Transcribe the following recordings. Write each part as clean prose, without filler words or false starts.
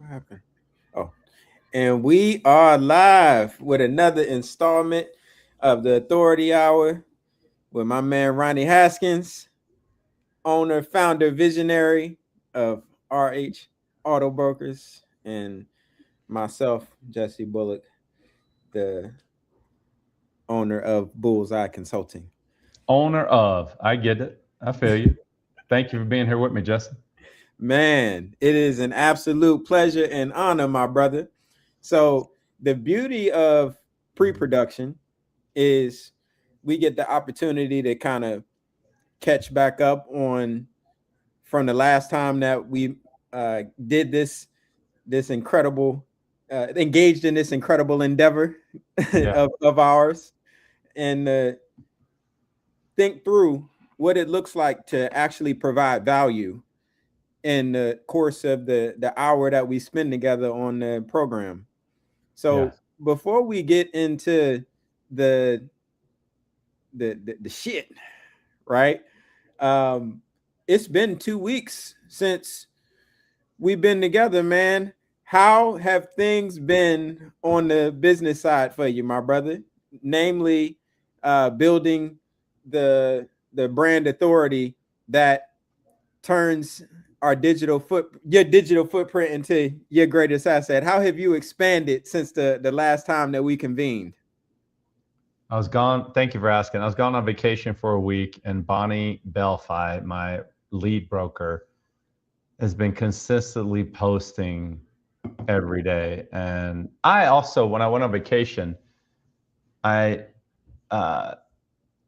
happened? Oh, and we are live with another installment of the Authority Hour with my man Ronnie Haskins, owner, founder, visionary of RH Auto Brokers, and myself, Jesse Bullock, the owner of Bullseye Consulting. Owner of. I get it. I feel you. Thank you for being here with me, Justin. Man, it is an absolute pleasure and honor, my brother. So, the beauty of pre production is we get the opportunity to kind of catch back up on from the last time that we did this incredible engaged in this incredible endeavor Yeah. of ours and think through what it looks like to actually provide value in the course of the hour that we spend together on the program. So Yes. before we get into the the shit, right? Um, it's been 2 weeks since we've been together, man. How have things been on the business side for you, my brother? Namely, building the brand authority that turns your digital footprint into your greatest asset. How have you expanded since the last time that we convened? I was gone. Thank you for asking. I was gone on vacation for a week, and Bonnie Belfi, my lead broker, has been consistently posting every day. And I also, when I went on vacation, I uh,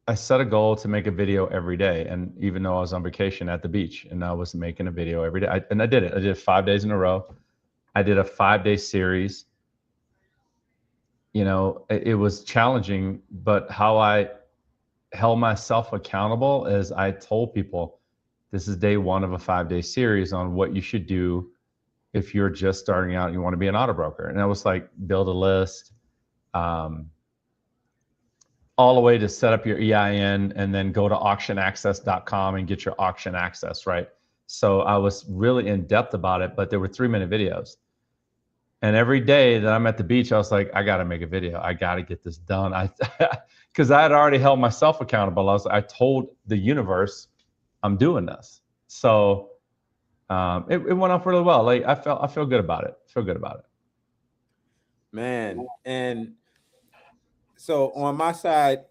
I set a goal to make a video every day. And even though I was on vacation at the beach, and I was making a video every day, and I did it. I did it 5 days in a row. I did a 5 day series. It was challenging, but how I held myself accountable is I told people this is day one of a 5 day series on what you should do if you're just starting out and you want to be an auto broker. And I was like, build a list, um, all the way to set up your EIN and then go to auctionaccess.com and get your auction access, right? So I was really in depth about it, but there were 3 minute videos. And every day that I'm at the beach, I was like, I got to make a video. I got to get this done. Because I had already held myself accountable. I told the universe, I'm doing this. So it went off really well. Like I feel good about it. Feel good about it. Man, and so on my side,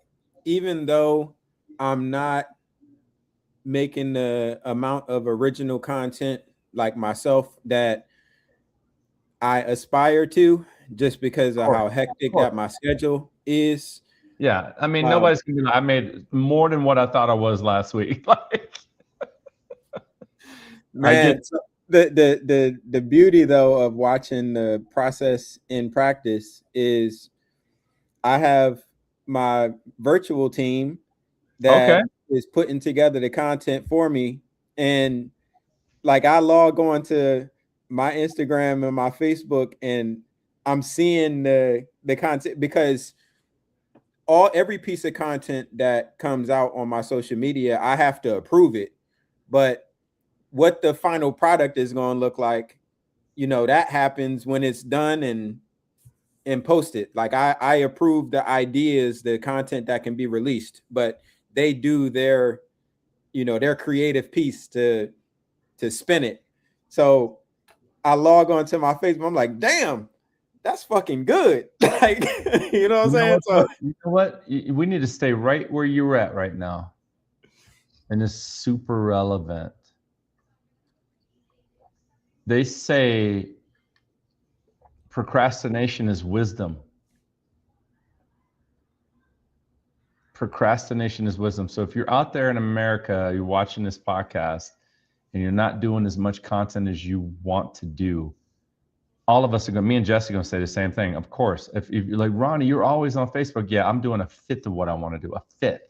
even though I'm not making the amount of original content like myself that I aspire to, just because Of of course, how of hectic course. that my schedule is. Yeah, I mean, Um, nobody's gonna be. I made more than what I thought I was last week. Like, I get. Man, so the beauty though of watching the process in practice is I have my virtual team Okay. that is putting together the content for me, and like I log on to my Instagram and my Facebook, and I'm seeing the content because every piece of content that comes out on my social media, I have to approve it. But what the final product is going to look like, that happens when it's done and posted. Like I approve the ideas, the content that can be released, but they do their creative piece to spin it. So I log on to my Facebook. I'm like, damn, that's fucking good. Like, you know what I'm You know saying? what? So Though? You know what? We need to stay right where you're at right now, and it's super relevant. They say procrastination is wisdom. Procrastination is wisdom. So if you're out there in America, you're watching this podcast, and you're not doing as much content as you want to do, all of us are going. Me and Jesse are going to say the same thing. Of course, if you're like Ronnie, you're always on Facebook. Yeah, I'm doing a fifth of what I want to do. A fifth.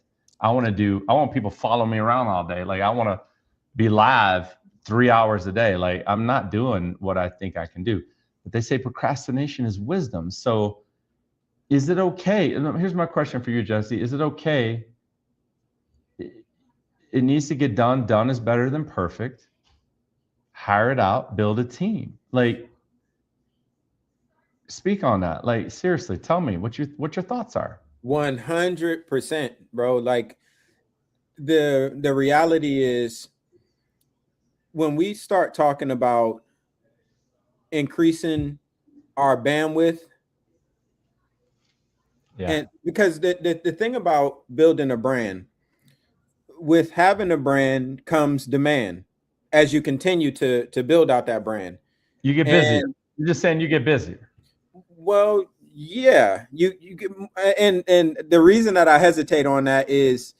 I want to do. I want people follow me around all day. Like I want to be live 3 hours a day. Like I'm not doing what I think I can do. But they say procrastination is wisdom. So is it okay? And here's my question for you, Jesse. Is it okay? It needs to get done. Done is better than perfect. Hire it out. Build a team. Like speak on that. Like seriously, tell me what your thoughts are. 100%, bro. Like the reality is when we start talking about increasing our bandwidth, Yeah. and because the thing about building a brand, with having a brand comes demand as you continue to build out that brand. You get busier. And You're just saying you get busier. well, yeah, you get, and the reason that I hesitate on that is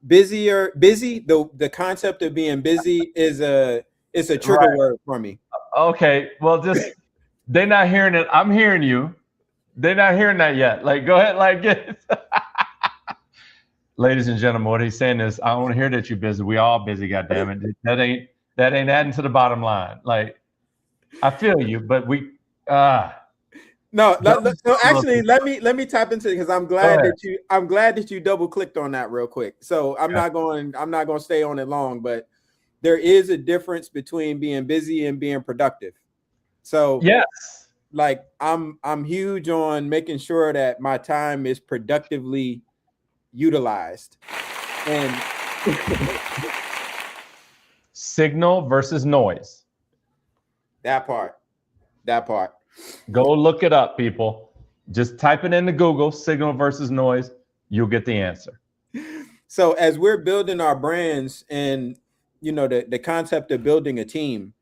busy, the concept of being busy is a trigger Right. word for me. Okay. Well, just they're not hearing it. I'm hearing you. They're not hearing that yet. Like, go ahead, like get ladies and gentlemen, what he's saying is, I want to hear that you're busy. We all busy, goddammit. That ain't adding to the bottom line. Like, I feel you, but we No, don't so actually, go let me tap into it because ahead. I'm glad that you double clicked on that real quick. So I'm not going to stay on it long, but there is a difference between being busy and being productive. So Yes. like I'm huge on making sure that my time is productively utilized. And Signal versus noise. that part. Go look it up, people. Just type it into Google, signal versus noise. You'll get the answer. So as we're building our brands and the concept of building a team,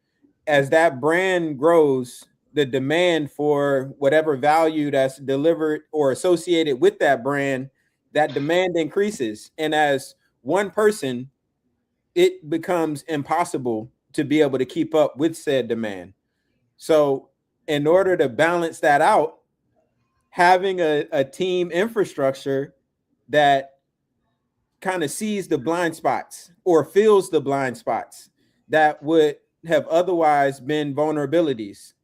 as that brand grows, the demand for whatever value that's delivered or associated with that brand, that demand increases. And as one person, it becomes impossible to be able to keep up with said demand. So, in order to balance that out, having a team infrastructure that kind of sees the blind spots or fills the blind spots that would have otherwise been vulnerabilities.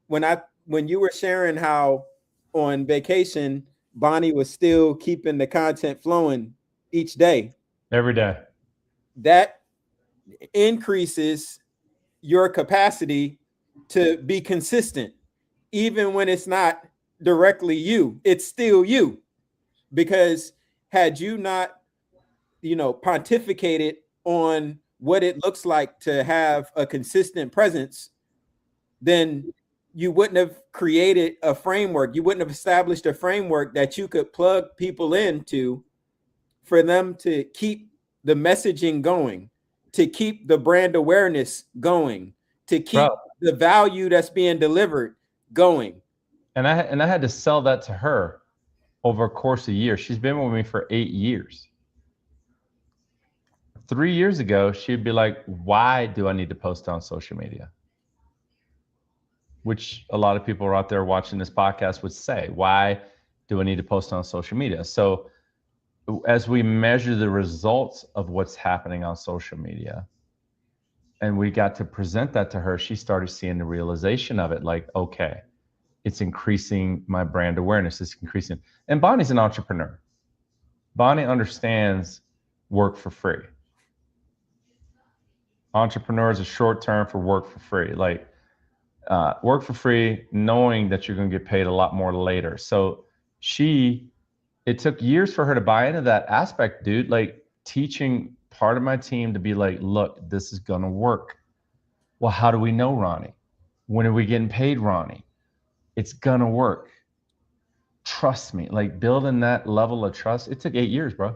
When you were sharing how on vacation Bonnie was still keeping the content flowing each day, Every day. that increases your capacity to be consistent even when it's not directly you, it's still you. Because had you not pontificated on what it looks like to have a consistent presence, then you wouldn't have created a framework. You wouldn't have established a framework that you could plug people into for them to keep the messaging going, to keep the brand awareness going, to keep Bro. the value that's being delivered going. And I had to sell that to her over a course of years. She's been with me for 8 years. 3 years ago, she'd be like, why do I need to post on social media? Which a lot of people are out there watching this podcast would say, why do I need to post on social media? So as we measure the results of what's happening on social media, and we got to present that to her, she started seeing the realization of it. Like, okay, it's increasing my brand awareness. It's increasing. And Bonnie's an entrepreneur. Bonnie understands work for free. Entrepreneur is a short term for work for free. Like work for free, knowing that you're going to get paid a lot more later. So it took years for her to buy into that aspect, dude. Like teaching part of my team to be like, look, this is going to work. Well, how do we know, Ronnie? When are we getting paid, Ronnie? It's going to work. Trust me. Like building that level of trust, it took 8 years, bro.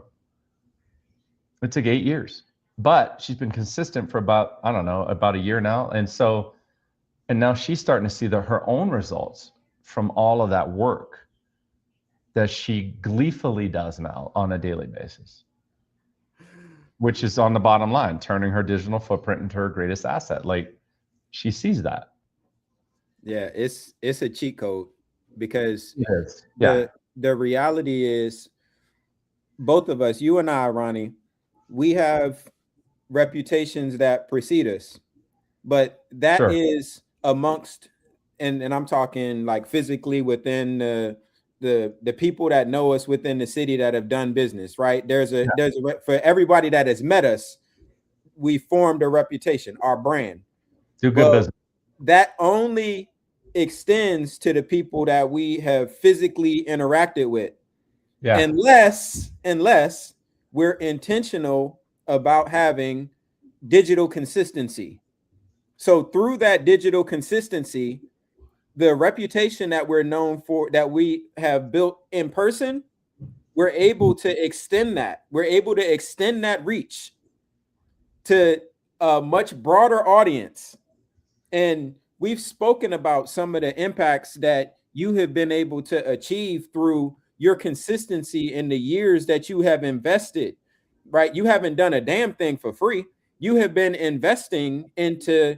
It took 8 years. But she's been consistent for about, I don't know, about a year now. And now she's starting to see her own results from all of that work that she gleefully does now on a daily basis, which is on the bottom line, turning her digital footprint into her greatest asset. Like she sees that. Yeah, it's a cheat code because Yes. Yeah. the reality is both of us, you and I, Ronnie, we have reputations that precede us, but that Sure. is amongst, and I'm talking like physically within the people that know us within the city that have done business, right? For everybody that has met us, we formed a reputation, our brand. Do good Well, business. that only extends to the people that we have physically interacted with. Yeah. Unless we're intentional about having digital consistency. So through that digital consistency, the reputation that we're known for, that we have built in person, we're able to extend that. We're able to extend that reach to a much broader audience. And we've spoken about some of the impacts that you have been able to achieve through your consistency in the years that you have invested, right? You haven't done a damn thing for free. You have been investing into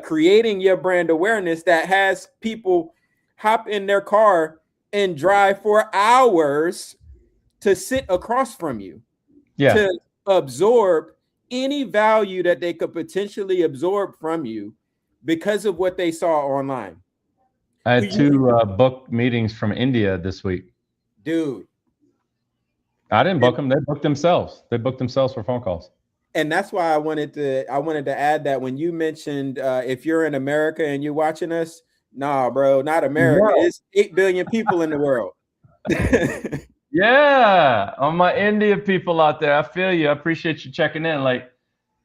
creating your brand awareness that has people hop in their car and drive for hours to sit across from you, Yeah. to absorb any value that they could potentially absorb from you because of what they saw online. I had two booked meetings from India this week. Dude. I didn't book And, them. They booked themselves. They booked themselves for phone calls. and that's why I wanted to add that when you mentioned if you're in America and you're watching us, nah, bro, not America. World. It's 8 billion people in the world. Yeah. On my India people out there, I feel you. I appreciate you checking in. Like,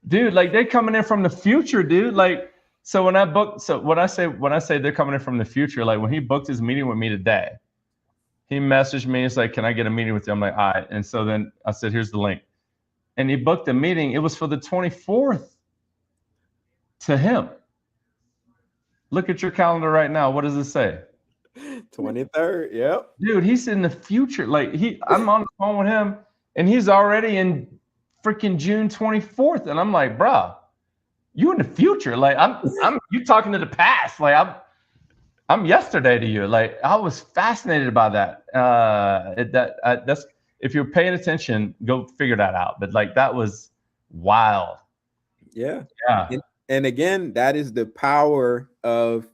dude, like they're coming in from the future, dude. Like, so when I say they're coming in from the future, like when he booked his meeting with me today, he messaged me. It's like, can I get a meeting with you? I'm like, all right. And so then I said, here's the link. And he booked a meeting. It was for the 24th to him. Look at your calendar right now. What does it say? 23rd. Yep. Dude, he's in the future. Like I'm on the phone with him and he's already in freaking June 24th. And I'm like, bro, you in the future. Like I'm you talking to the past. Like I'm yesterday to you. Like I was fascinated by that. That's if you're paying attention, go figure that out. But like that was wild. Yeah. Yeah. And again, that is the power of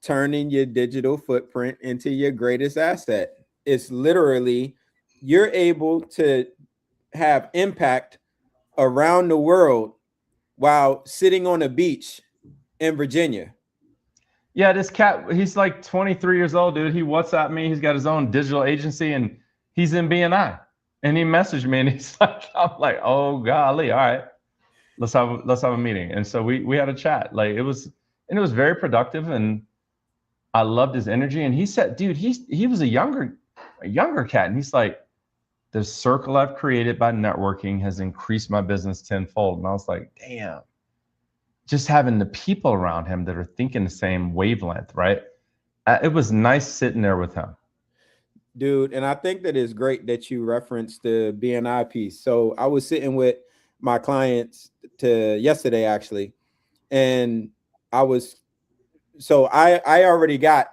turning your digital footprint into your greatest asset. It's literally you're able to have impact around the world while sitting on a beach in Virginia. Yeah, this cat, he's like 23 years old, dude. He WhatsApped me. He's got his own digital agency and he's in BNI. And he messaged me and he's like, I'm like, oh golly, all right. Let's have a meeting. And so we had a chat. Like it was very productive and I loved his energy. And he said, dude, he was a younger cat. And he's like, the circle I've created by networking has increased my business tenfold. And I was like, damn. Just having the people around him that are thinking the same wavelength, right? It was nice sitting there with him. Dude, and I think that it's great that you referenced the BNI piece. So I was sitting with my clients yesterday actually, and I already got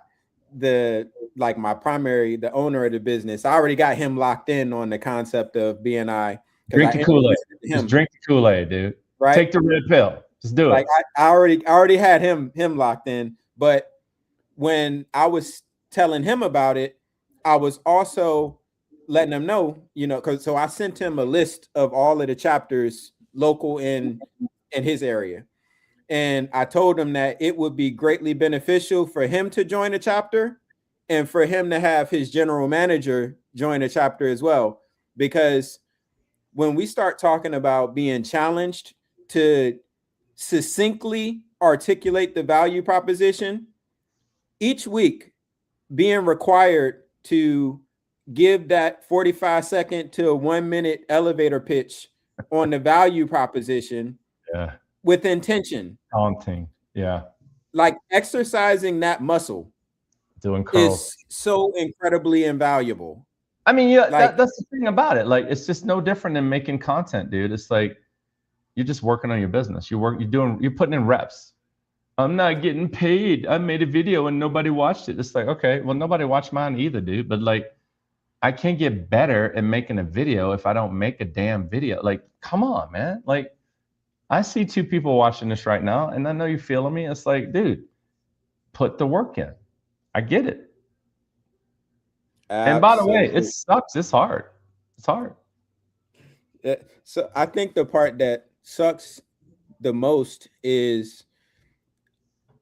the owner of the business. I already got him locked in on the concept of BNI. Drink the Kool-Aid. Just drink the Kool-Aid, dude. Right? Take the red pill. Just do it. Like I already had him locked in. But when I was telling him about it, I was also letting him know, so I sent him a list of all of the chapters local in his area. And I told him that it would be greatly beneficial for him to join a chapter and for him to have his general manager join a chapter as well. Because when we start talking about being challenged to succinctly articulate the value proposition, each week being required to give that 45-second to a 1-minute elevator pitch on the value proposition with intention. Daunting. Yeah. Like exercising that muscle doing curls is so incredibly invaluable. I mean, yeah, that's the thing about it. Like, it's just no different than making content, dude. It's like you're just working on your business. You're putting in reps. I'm not getting paid. I made a video and nobody watched it. It's like, okay, well, nobody watched mine either, dude. But like, I can't get better at making a video if I don't make a damn video. Like, come on, man. Like, I see 2 people watching this right now, and I know you're feeling me. It's like, dude, put the work in. I get it. Absolutely. And by the way, it sucks. It's hard. It's hard. So I think the part that sucks the most is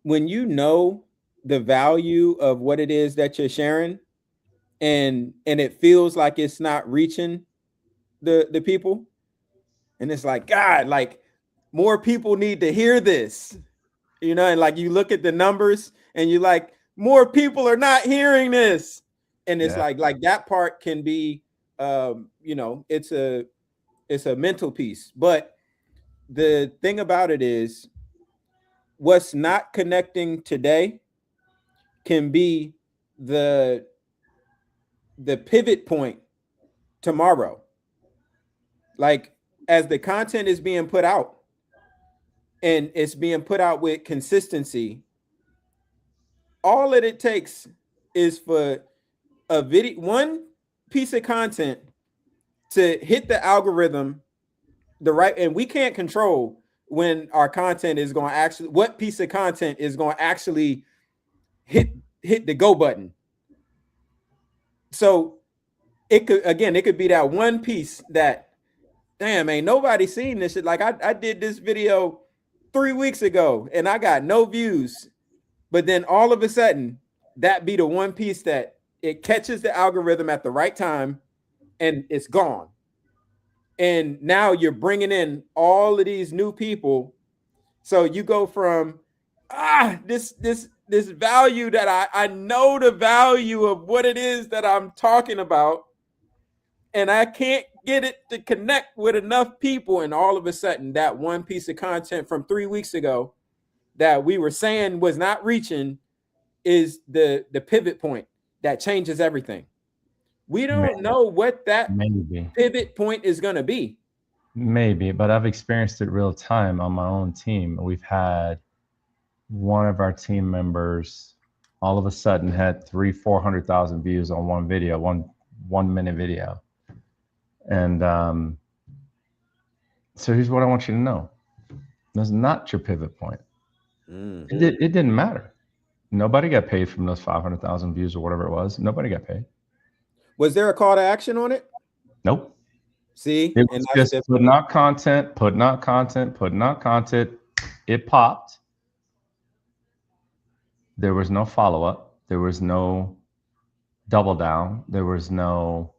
when you know the value of what it is that you're sharing, and it feels like it's not reaching the people, and it's like, God, like more people need to hear this, and like you look at the numbers and you like, more people are not hearing this, and it's Yeah. like that part can be, it's a mental piece. But the thing about it is, what's not connecting today can be the pivot point tomorrow. Like, as the content is being put out, and it's being put out with consistency, all that it takes is for one piece of content to hit the algorithm the right, and we can't control when our content is going to actually, what piece of content is going to actually hit the go button. So it could be that one piece that, damn, ain't nobody seen this shit. Like, I did this video 3 weeks ago and I got no views, but then all of a sudden that be the one piece that it catches the algorithm at the right time and it's gone. And now you're bringing in all of these new people. So you go from this value that I know the value of what it is that I'm talking about, and I can't get it to connect with enough people, and all of a sudden that one piece of content from 3 weeks ago that we were saying was not reaching is the pivot point that changes everything. We don't know what that pivot point is going to be. Maybe, but I've experienced it real time on my own team. We've had one of our team members all of a sudden had 400,000 views on one video, one minute video. And so here's what I want you to know. That's not your pivot point. It didn't matter. Nobody got paid from those 500,000 views or whatever it was. Nobody got paid. Was there a call to action on it? Nope. See, it was just putting out content. It popped. There was no follow-up. There was no double down. There was no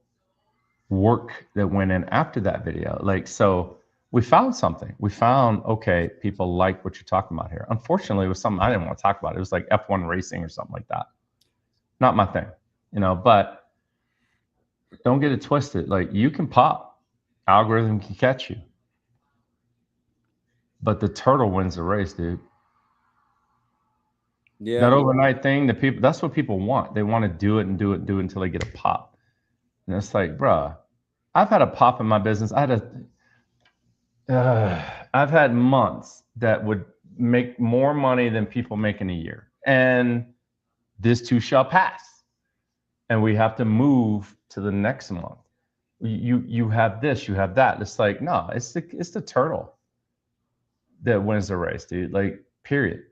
work that went in after that video. Like, so we found something. We found, okay, people like what you're talking about here. Unfortunately, it was something I didn't want to talk about. It was like F1 racing or something like that. Not my thing, but don't get it twisted. Like, you can pop. Algorithm can catch you. But the turtle wins the race, dude. Yeah. That overnight thing, that's what people want. They want to do it and do it and do it until they get a pop. And it's like, bruh, I've had a pop in my business. I've had months that would make more money than people make in a year. And this too shall pass. And we have to move to the next month. You have this, you have that. It's like, no, it's the turtle that wins the race, dude. Like, period.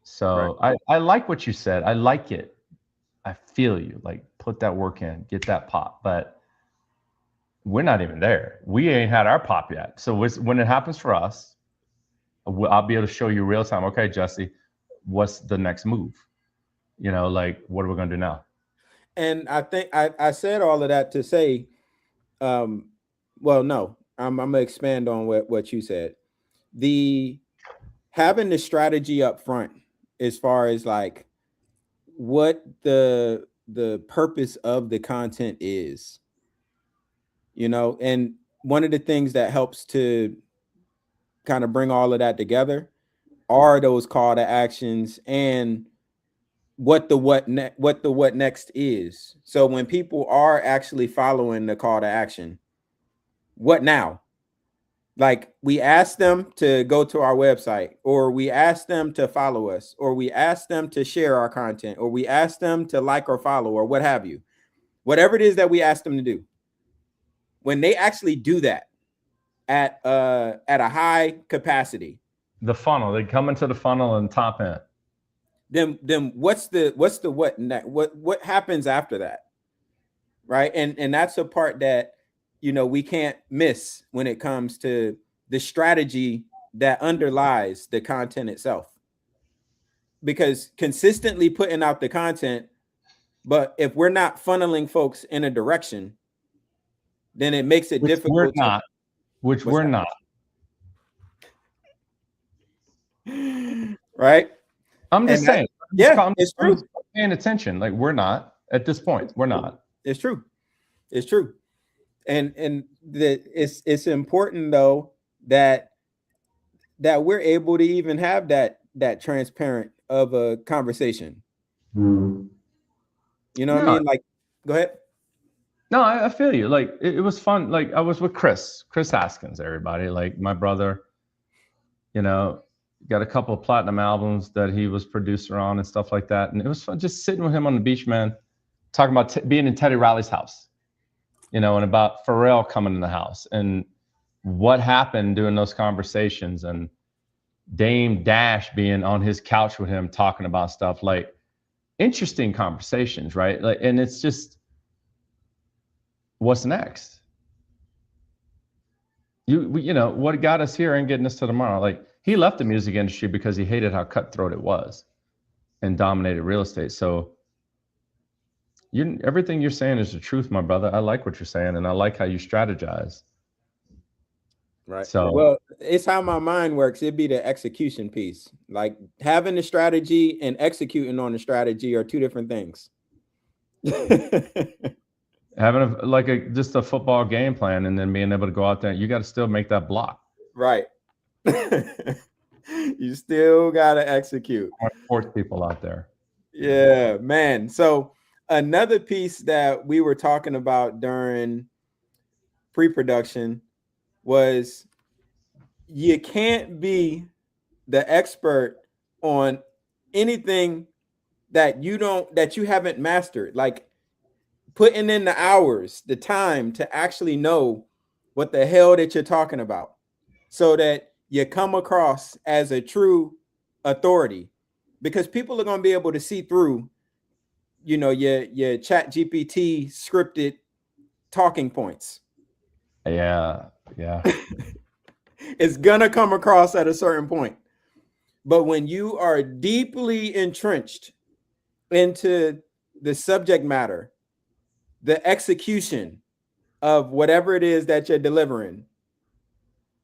So right. I like what you said. I like it. I feel you. Like, put that work in, get that pop. But we're not even there. We ain't had our pop yet. So when it happens for us, I'll be able to show you real time. Okay, Jesse, what's the next move? Like, what are we gonna do now? And I think I said all of that to say, well, no, I'm gonna expand on what you said. Having the strategy up front, as far as like what the purpose of the content is, and one of the things that helps to kind of bring all of that together are those call to actions and what the what next is. So when people are actually following the call to action, what now? Like, we ask them to go to our website, or we ask them to follow us, or we ask them to share our content, or we ask them to like or follow, or what have you. Whatever it is that we ask them to do, when they actually do that at a high capacity, the funnel, they come into the funnel and top end. Then what's the what happens after that, right? And that's a part that we can't miss when it comes to the strategy that underlies the content itself. because consistently putting out the content, but if we're not funneling folks in a direction, then it makes it difficult. Which we're not. Right? I'm just saying. It's true. I'm paying attention. Like, we're not at this point. We're not. It's true. It's true. And it's important though that we're able to even have that transparent of a conversation. You know what I mean? Like, go ahead. No, I feel you. Like, it was fun. Like, I was with Chris Haskins, everybody. Like, my brother, got a couple of platinum albums that he was producer on and stuff like that. And it was fun just sitting with him on the beach, man, talking about being in Teddy Riley's house, and about Pharrell coming in the house and what happened during those conversations, and Dame Dash being on his couch with him talking about stuff, like interesting conversations, right? Like, and it's just, what's next? What got us here and getting us to tomorrow? Like, he left the music industry because he hated how cutthroat it was and dominated real estate. So everything you're saying is the truth, my brother. I like what you're saying, and I like how you strategize. Right. So, well, it's how my mind works. It'd be the execution piece. Like, having the strategy and executing on the strategy are two different things. Having just a football game plan and then being able to go out there, you got to still make that block. Right. You still got to execute. Force people out there. Yeah, man. So another piece that we were talking about during pre-production was, you can't be the expert on anything that you haven't mastered. Like, putting in the hours, the time to actually know what the hell that you're talking about, so that you come across as a true authority, because people are going to be able to see through, your Chat GPT scripted talking points. Yeah. It's going to come across at a certain point. But when you are deeply entrenched into the subject matter, the execution of whatever it is that you're delivering,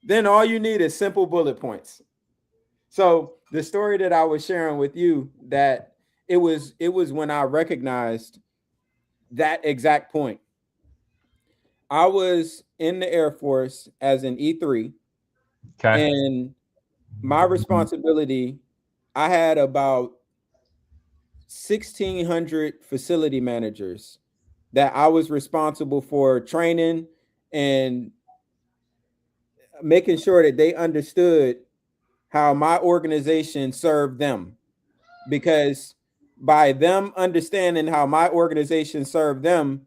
then all you need is simple bullet points. So the story that I was sharing with you, that it was when I recognized that exact point. I was in the Air Force as an E3. Okay. And my responsibility, I had about 1,600 facility managers that I was responsible for training and making sure that they understood how my organization served them. Because by them understanding how my organization served them,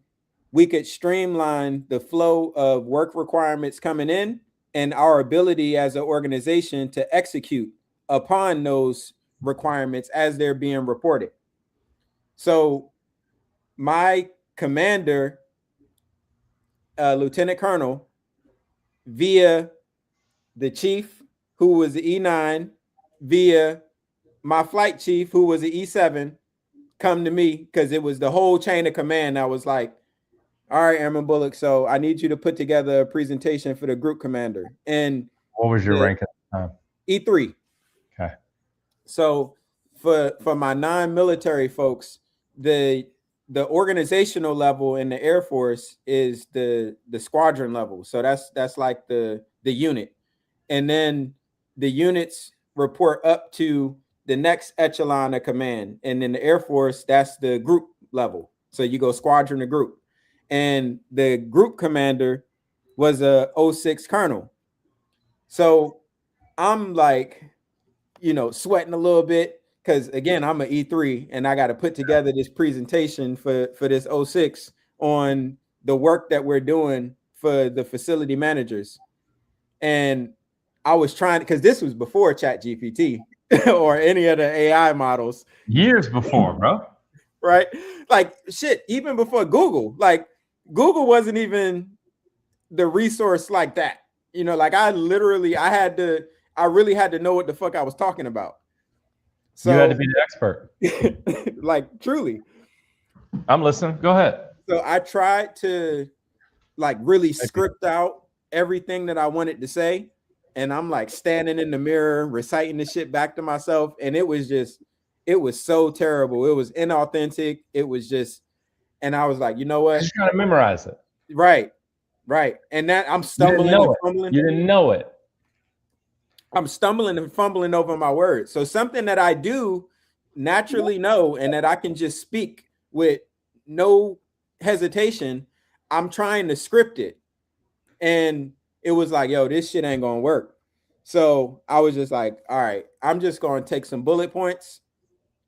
we could streamline the flow of work requirements coming in and our ability as an organization to execute upon those requirements as they're being reported. So my commander, Lieutenant Colonel, via the chief, who was the E9, via my flight chief, who was the E7, come to me, because it was the whole chain of command. I was like, all right, Airman Bullock, so I need you to put together a presentation for the group commander. And what was your rank at the time? E3. Okay. So for my non-military folks, the organizational level in the Air Force is the squadron level. So that's like the unit. And then the units report up to the next echelon of command. And in the Air Force, that's the group level. So you go squadron to group. And the group commander was a 06 colonel. So I'm like, sweating a little bit, because again, I'm an E3 and I got to put together this presentation for this 06 on the work that we're doing for the facility managers. And I was trying, because this was before Chat GPT or any of the AI models. Years before, bro. Right? Like, shit, even before Google. Like, Google wasn't even the resource like that. Like, I really had to know what the fuck I was talking about. You had to So be the expert. like truly. I'm listening. Go ahead. So I tried to like really script out everything that I wanted to say. And I'm like standing in the mirror, reciting the shit back to myself. And it was so terrible. It was inauthentic. It was just, and I was like, you know what? Just trying to memorize it. Right. Right. And that I'm You didn't stumbling know and it. fumbling. You didn't know it. I'm stumbling and fumbling over my words. So something that I do naturally know and that I can just speak with no hesitation, I'm trying to script it. And it was like, yo, this shit ain't gonna work. So I was just like, all right, I'm just gonna take some bullet points,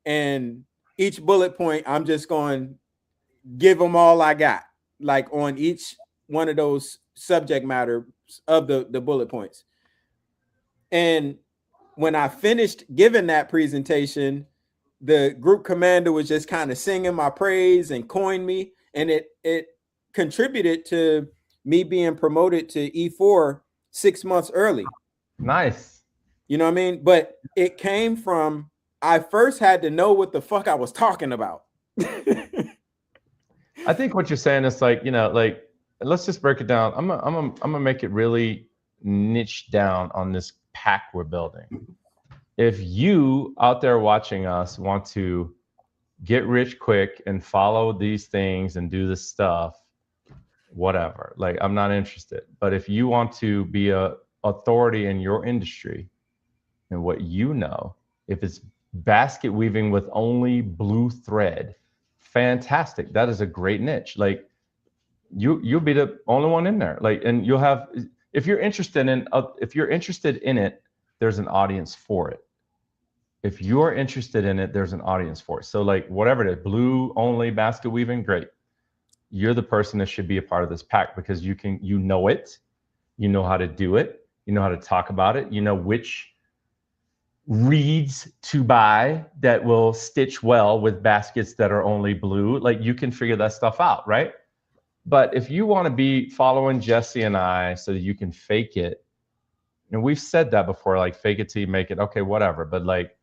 and each bullet point, I'm just going to give them all I got, like on each one of those subject matter of the bullet points. And when I finished giving that presentation, the group commander was just kind of singing my praise and coined me, and it contributed to me being promoted to E4 6 months early. Nice. You know what I mean? But it came from, I first had to know what the fuck I was talking about. I think what you're saying is like, you know, like, let's just break it down. I'm gonna make it really niche down on this pack we're building. If you out there watching us want to get rich quick and follow these things and do this stuff, whatever, like, I'm not interested. But if you want to be a authority in your industry and what you know, if it's basket weaving with only blue thread, fantastic. That is a great niche. Like, you'll be the only one in there. Like, and you'll have, if you're interested in it, there's an audience for it. If you're interested in it, there's an audience for it. So like, whatever it is, blue only basket weaving, great. You're the person that should be a part of this pack because you know it, you know how to do it, you know how to talk about it, you know which reeds to buy that will stitch well with baskets that are only blue. Like, you can figure that stuff out, right? But if you want to be following Jesse and I so that you can fake it, and we've said that before, like, fake it till you make it, okay, whatever. But like,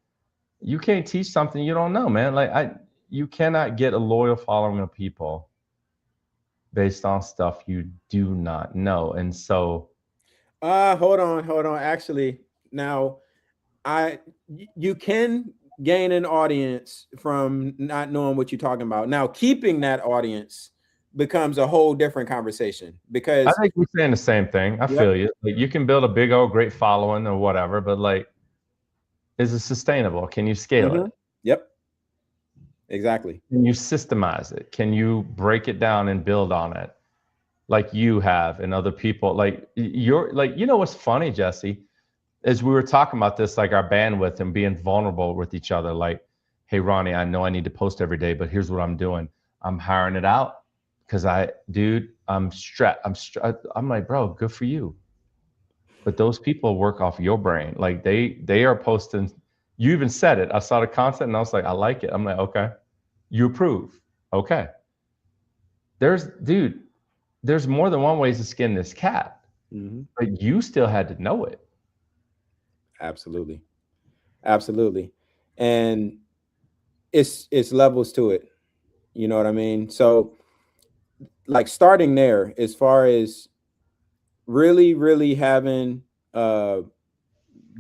you can't teach something you don't know, man. Like, you cannot get a loyal following of people based on stuff you do not know. And so hold on. Actually, now you can gain an audience from not knowing what you're talking about. Now, keeping that audience becomes a whole different conversation, because I think we're saying the same thing. I feel you. Like, you can build a big old great following or whatever, but like, is it sustainable? Can you scale it? Yep. Exactly. Can you systemize it? Can you break it down and build on it like you have and other people? Like, you're like, you know what's funny, Jesse, as we were talking about this, like our bandwidth and being vulnerable with each other. Like, hey, Ronnie, I know I need to post every day, but here's what I'm doing. I'm hiring it out because I'm strapped. I'm like, bro, good for you. But those people work off your brain. Like, they are posting. You even said it. I saw the content and I was like, I like it. I'm like, okay, you approve. Okay. There's more than one way to skin this cat, but you still had to know it. Absolutely. And it's levels to it. You know what I mean? So like, starting there, as far as really having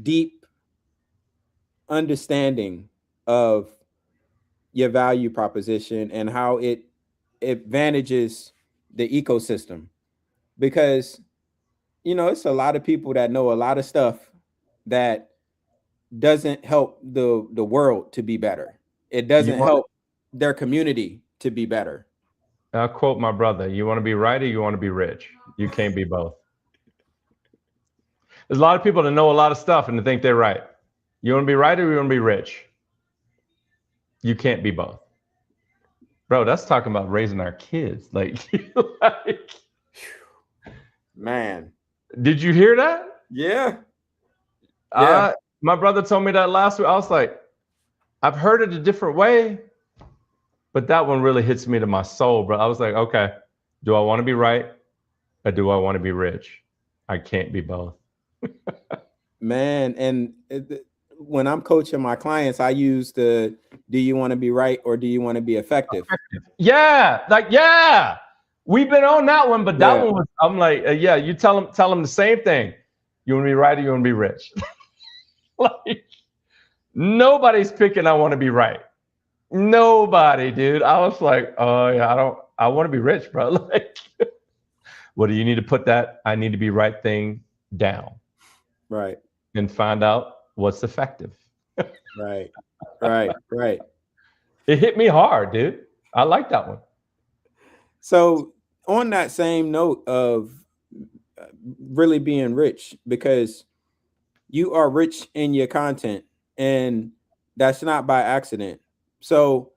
deep understanding of your value proposition and how it advantages the ecosystem, because it's a lot of people that know a lot of stuff that doesn't help the world to be better. It doesn't help their community to be better. I'll quote my brother: you want to be right or you want to be rich? You can't be both. There's a lot of people that know a lot of stuff and they think they're right. You want to be right or you want to be rich? You can't be both. Bro, that's talking about raising our kids. Like, man. Did you hear that? Yeah. My brother told me that last week. I was like, I've heard it a different way, but that one really hits me to my soul, bro. I was like, okay, do I want to be right or do I want to be rich? I can't be both. Man, and when I'm coaching my clients, I use the do you want to be right or do you want to be effective? Yeah, like yeah, we've been on that one, but that Yeah, one was. I'm like, yeah, you tell them the same thing. You want to be right or you want to be rich? Like nobody's picking. I want to be right. Nobody, dude. I was like, oh yeah, I want to be rich, bro. Like, what do you need to put that I need to be right thing down right, and find out what's effective. right, right. It hit me hard, dude. I like that one. So on that same note of really being rich, because you are rich in your content, and that's not by accident. So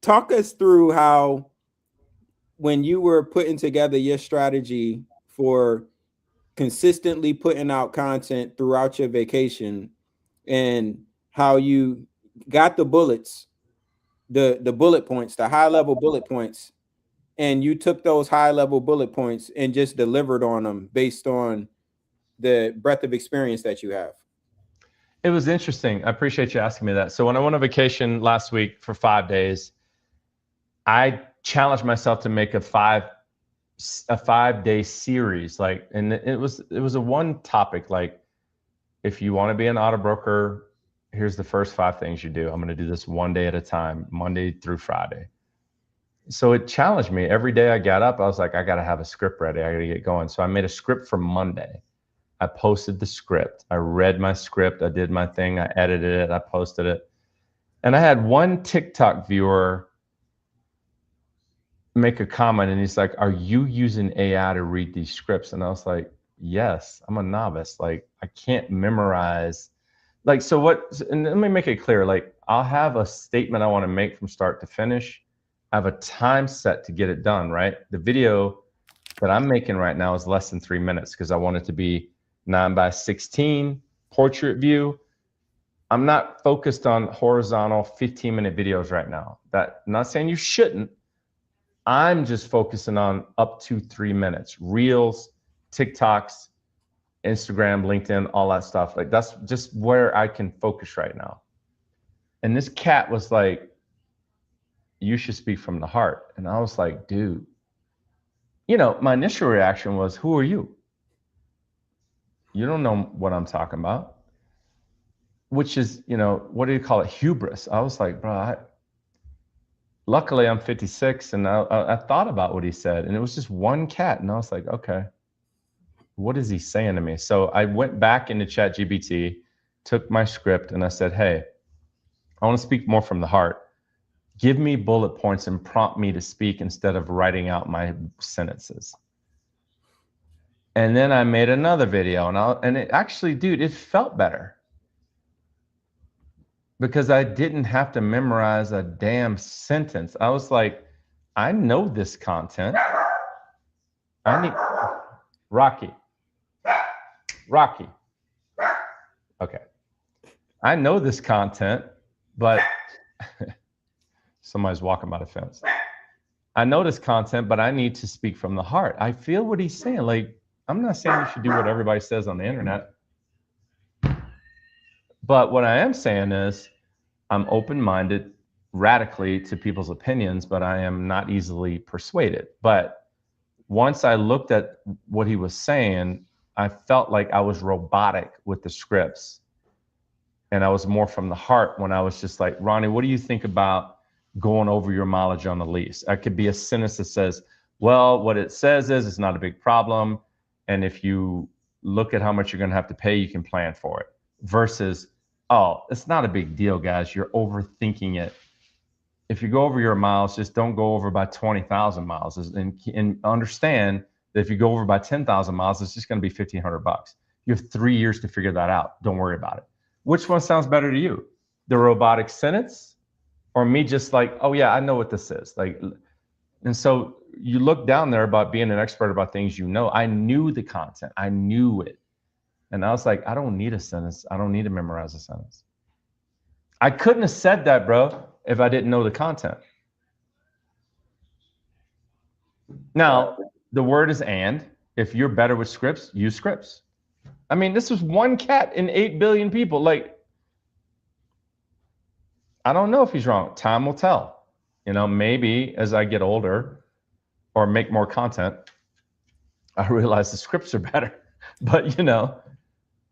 talk us through how when you were putting together your strategy for consistently putting out content throughout your vacation and how you got the bullets, the bullet points, the high level bullet points, and you took those high level bullet points and just delivered on them based on the breadth of experience that you have. It was interesting. I appreciate you asking me that. So when I went on vacation last week for 5 days, I challenged myself to make a 5 day series. Like, and it was a one topic. Like, if you want to be an auto broker, here's the first 5 things you do. I'm going to do this one day at a time, Monday through Friday. So it challenged me. Every day I got up, I was like, I got to have a script ready. I got to get going. So I made a script for Monday. I posted the script. I read my script. I did my thing. I edited it. I posted it. And I had one TikTok viewer make a comment and he's like, are you using AI to read these scripts? And I was like, yes, I'm a novice. Like, I can't memorize. Like, so what, and let me make it clear. Like, I'll have a statement I want to make from start to finish. I have a time set to get it done, right? The video that I'm making right now is less than 3 minutes because I want it to be 9:16 portrait view. I'm not focused on horizontal 15-minute videos right now. That, I'm not saying you shouldn't. I'm just focusing on up to 3 minutes. Reels, TikToks, Instagram, LinkedIn, all that stuff. Like, that's just where I can focus right now. And this cat was like, you should speak from the heart. And I was like, dude, my initial reaction was, who are you? You don't know what I'm talking about. Which is, what do you call it? Hubris. I was like, bro, luckily I'm 56 and I thought about what he said and it was just one cat. And I was like, okay, what is he saying to me? So I went back into ChatGPT, took my script and I said, hey, I want to speak more from the heart. Give me bullet points and prompt me to speak instead of writing out my sentences. And then I made another video and it actually, dude, it felt better. Because I didn't have to memorize a damn sentence. I was like, I know this content. I need Rocky. Okay. I know this content, but somebody's walking by the fence. I know this content, but I need to speak from the heart. I feel what he's saying. Like, I'm not saying you should do what everybody says on the internet. But what I am saying is I'm open-minded radically to people's opinions, but I am not easily persuaded. But once I looked at what he was saying, I felt like I was robotic with the scripts. And I was more from the heart when I was just like, Ronnie, what do you think about going over your mileage on the lease? That could be a sentence that says, well, what it says is it's not a big problem. And if you look at how much you're going to have to pay, you can plan for it. Versus, oh, it's not a big deal, guys. You're overthinking it. If you go over your miles, just don't go over by 20,000 miles. And understand that if you go over by 10,000 miles, it's just going to be $1,500. You have 3 years to figure that out. Don't worry about it. Which one sounds better to you? The robotic sentence or me just like, oh yeah, I know what this is. Like, and so you look down there about being an expert about things you know. I knew the content. I knew it. And I was like, I don't need a sentence. I don't need to memorize a sentence. I couldn't have said that, bro, if I didn't know the content. Now, the word is and. If you're better with scripts, use scripts. I mean, this was one cat in 8 billion people. Like, I don't know if he's wrong. Time will tell. Maybe as I get older or make more content, I realize the scripts are better. But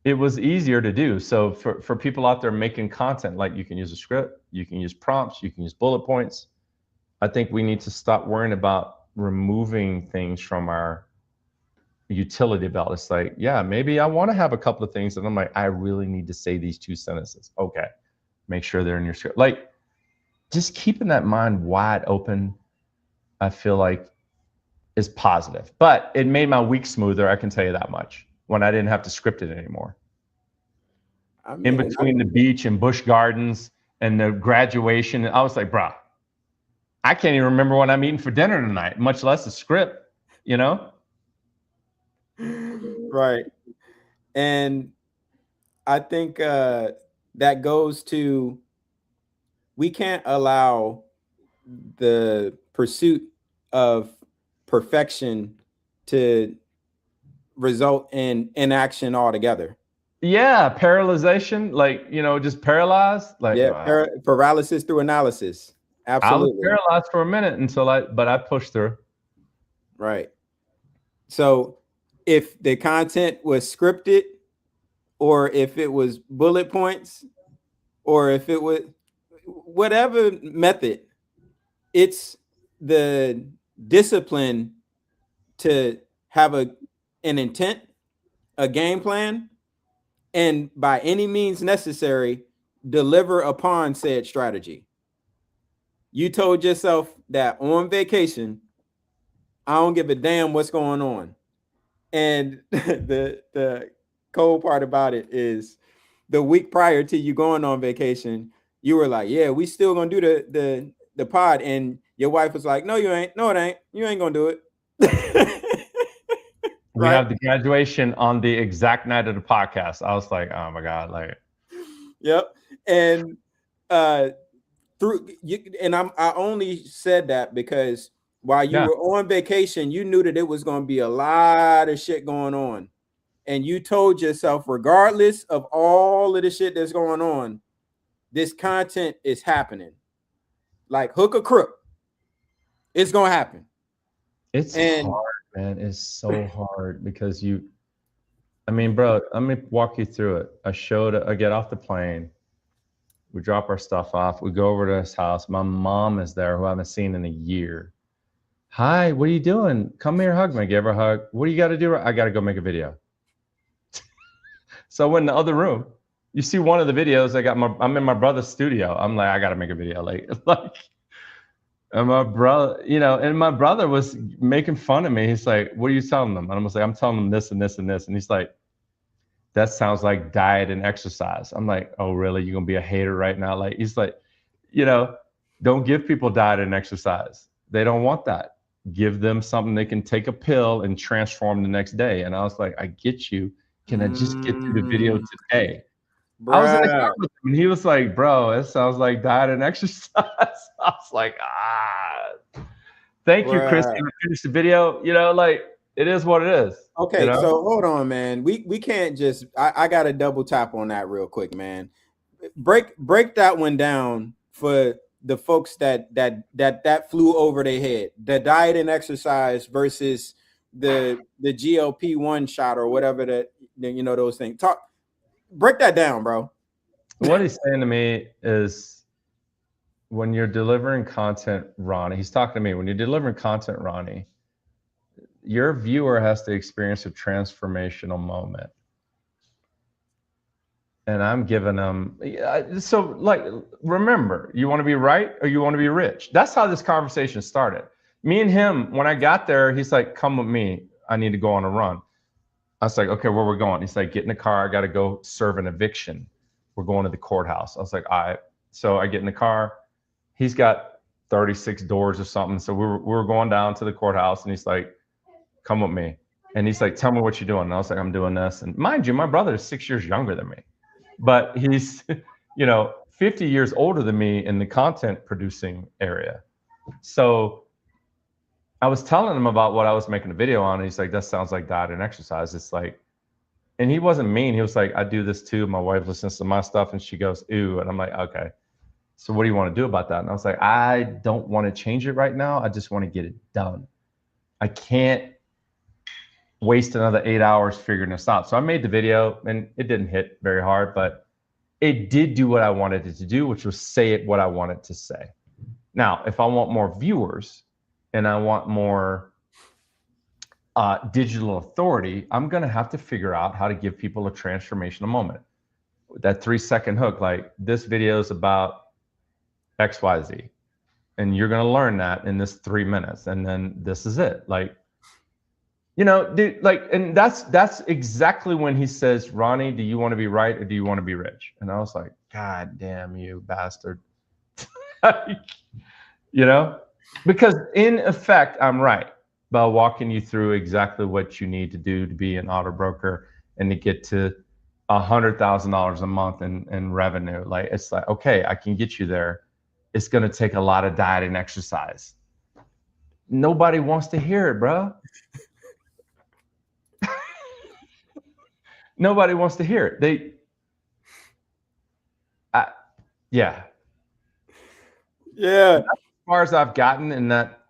it was easier to do. So for people out there making content, like, you can use a script, you can use prompts, you can use bullet points. I think we need to stop worrying about removing things from our utility belt. It's like, yeah, maybe I want to have a couple of things and I'm like, I really need to say these 2 sentences. Okay. Make sure they're in your script. Like, just keeping that mind wide open, I feel like, is positive. But it made my week smoother, I can tell you that much, when I didn't have to script it anymore. I mean, In between the beach and Busch Gardens and the graduation, I was like, bro, I can't even remember what I'm eating for dinner tonight, much less a script, Right. And I think that goes to, we can't allow the pursuit of perfection to result in inaction altogether. Yeah, paralyzation, like, just paralyzed. Like, Yeah, paralysis through analysis. Absolutely. I was paralyzed for a minute but I pushed through. Right. So if the content was scripted, or if it was bullet points, or if it was whatever method, it's the discipline to have an intent, a game plan, and by any means necessary, deliver upon said strategy. You told yourself that on vacation, I don't give a damn what's going on. And the cold part about it is, the week prior to you going on vacation, you were like, yeah, we still gonna do the pod. And your wife was like, no, you ain't. No, it ain't. You ain't gonna do it. We have the graduation on the exact night of the podcast. I was like, oh my God, like. Yep. And through you, and I only said that because while you were on vacation, you knew that it was going to be a lot of shit going on. And you told yourself, regardless of all of the shit that's going on, this content is happening. Like hook or crook, it's going to happen. It's hard, man. It's so hard because bro, let me walk you through it. I get off the plane. We drop our stuff off. We go over to his house. My mom is there, who I haven't seen in a year. Hi, what are you doing? Come here, hug me. I gave her a hug. What do you got to do? I got to go make a video. So I went in the other room. You see one of the videos, I'm in my brother's studio. I'm like, I got to make a video. Like, and my brother, and my brother was making fun of me. He's like, what are you telling them? And I was like, I'm telling them this and this and this. And he's like, that sounds like diet and exercise. I'm like, oh, really? You're going to be a hater right now? Like, he's like, don't give people diet and exercise. They don't want that. Give them something they can take a pill and transform the next day. And I was like, I get you. Can I just get through the video today? Bruh. I was in the car with him and he was like, bro, it sounds like diet and exercise. I was like, thank you, Chris. Can I finish the video? Like, it is what it is. Okay, so hold on, man. We can't just. I got to double tap on that real quick, man. Break that one down for the folks that flew over their head. The diet and exercise versus the GLP-1 shot or whatever that those things. Break that down, bro. What he's saying to me is, when you're delivering content, Ronnie, he's talking to me. When you're delivering content, Ronnie, your viewer has to experience a transformational moment. And I'm giving them, so like, remember, you want to be right or you want to be rich? That's how this conversation started. Me and him, when I got there, he's like, come with me. I need to go on a run. I was like, okay, where we're going? He's like, get in the car. I got to go serve an eviction. We're going to the courthouse. I was like, all right. So I get in the car. He's got 36 doors or something. So we were going down to the courthouse and he's like, come with me. And he's like, tell me what you're doing. And I was like, I'm doing this. And mind you, my brother is 6 years younger than me, but he's, 50 years older than me in the content producing area. So I was telling him about what I was making a video on. And he's like, that sounds like diet and exercise. It's like, and he wasn't mean. He was like, I do this too. My wife listens to my stuff and she goes, ooh. And I'm like, okay. So what do you want to do about that? And I was like, I don't want to change it right now. I just want to get it done. I can't waste another 8 hours figuring this out. So I made the video, and it didn't hit very hard, but it did do what I wanted it to do, which was say it what I wanted to say. Now, if I want more viewers and I want more digital authority, I'm going to have to figure out how to give people a transformational moment. That 3-second hook, like this video is about XYZ, and you're going to learn that in this 3 minutes, and then this is it. Like, you know, dude, like, and that's exactly when he says, Ronnie, do you want to be right or do you want to be rich? And I was like, God damn you, bastard. You know, because in effect, I'm right by walking you through exactly what you need to do to be an auto broker and to get to $100,000 a month in revenue. Like, it's like, okay, I can get you there. It's going to take a lot of diet and exercise. Nobody wants to hear it, bro. Nobody wants to hear it. Yeah. Yeah. That's as far as I've gotten in that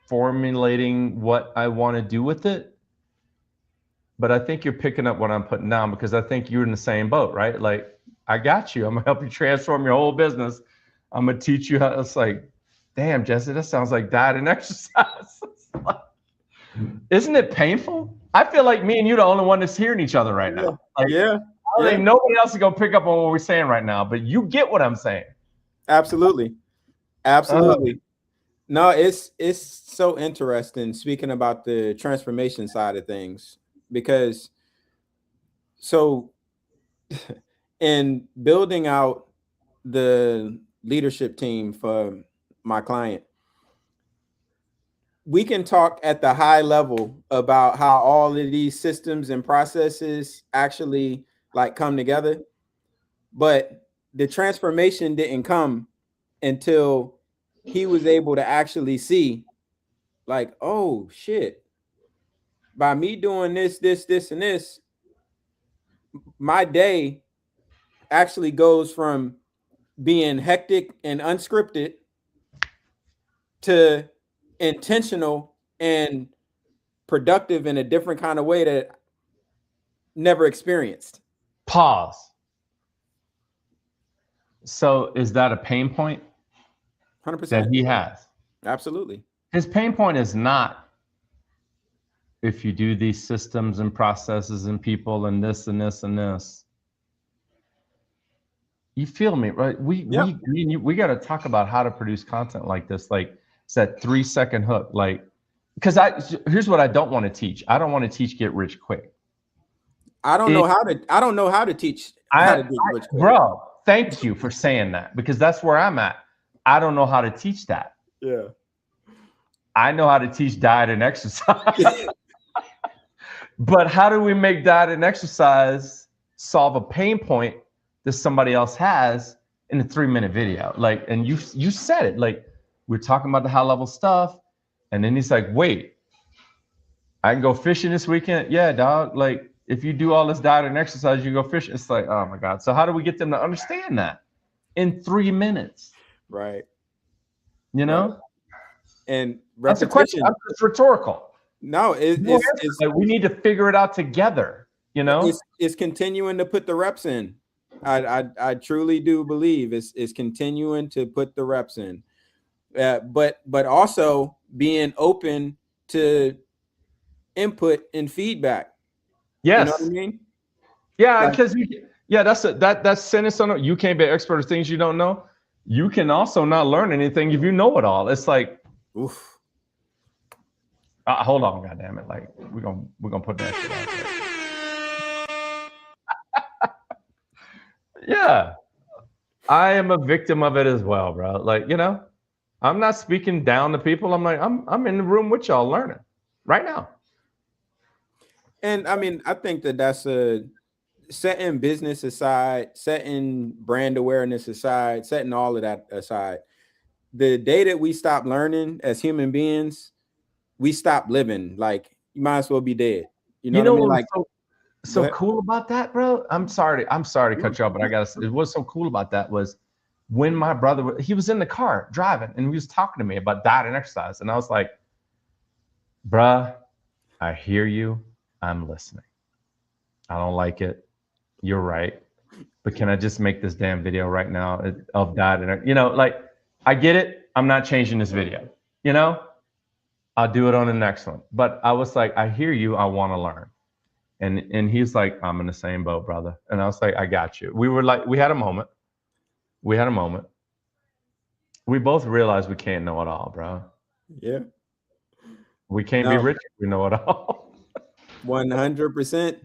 formulating what I want to do with it. But I think you're picking up what I'm putting down, because I think you're in the same boat, right? Like, I got you. I'm going to help you transform your whole business. I'm going to teach you how. It's like, damn, Jesse, that sounds like diet and exercise. Isn't it painful? I feel like me and you are the only one that's hearing each other right now. Like, yeah. I think nobody else is going to pick up on what we're saying right now, but you get what I'm saying. Absolutely. Absolutely. No, it's so interesting speaking about the transformation side of things, because so in building out the leadership team for my client, we can talk at the high level about how all of these systems and processes actually like come together, but the transformation didn't come until he was able to actually see, like, oh shit, by me doing this, and this, my day actually goes from being hectic and unscripted to intentional and productive in a different kind of way that never experienced. Pause. So is that a pain point? 100%. That he has? Absolutely. His pain point is not if you do these systems and processes and people and this and this and this. You feel me, right? We got to talk about how to produce content like this. Like, it's that 3-second hook. Like, because here's what I don't want to teach. I don't want to teach get rich quick. I don't know how to teach how to get rich quick. Bro, thank you for saying that, because that's where I'm at. I don't know how to teach that. Yeah. I know how to teach diet and exercise. But how do we make diet and exercise solve a pain point that somebody else has in a 3-minute video? Like, and you said it, like, we're talking about the high level stuff. And then he's like, wait, I can go fishing this weekend? Yeah, dog. Like, if you do all this diet and exercise, you go fishing. It's like, oh my God. So how do we get them to understand that in 3 minutes? Right. You know? Right. And that's a question. It's rhetorical. No, it's like, we need to figure it out together. You know, it's continuing to put the reps in. I truly do believe it's continuing to put the reps in, but also being open to input and feedback. Yes. You know what I mean? Yeah, because that's sentence on you can't be an expert of things you don't know. You can also not learn anything if you know it all. It's like, oof. Hold on, goddamn it! Like, we're gonna put that shit out there. Yeah, I am a victim of it as well, bro. Like, you know, I'm not speaking down to people. I'm like, I'm in the room with y'all learning right now. And I mean, I think that's a setting business aside, setting brand awareness aside, setting all of that aside. The day that we stop learning as human beings, we stop living. Like, you might as well be dead. You know what I mean? Like, so cool about that, bro. I'm sorry to cut you off, but it was so cool about that was when my brother, he was in the car driving and he was talking to me about diet and exercise. And I was like, bruh, I hear you. I'm listening. I don't like it. You're right. But can I just make this damn video right now of diet? And, like, I get it. I'm not changing this video. I'll do it on the next one. But I was like, I hear you. I want to learn. And he's like, I'm in the same boat, brother. And I was like, I got you. We were like, we had a moment. We both realized we can't know it all, bro. Yeah. We can't be rich if we know it all. 100%.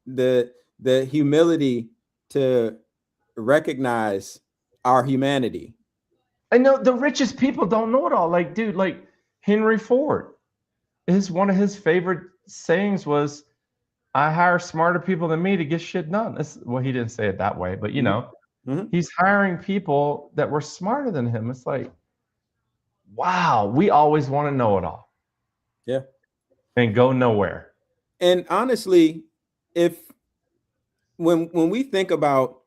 The humility to recognize our humanity. I know the richest people don't know it all. Like, dude, like Henry Ford, one of his favorite sayings was, I hire smarter people than me to get shit done. Well, he didn't say it that way, but he's hiring people that were smarter than him. It's like, wow, we always want to know it all. Yeah. And go nowhere. And honestly, when we think about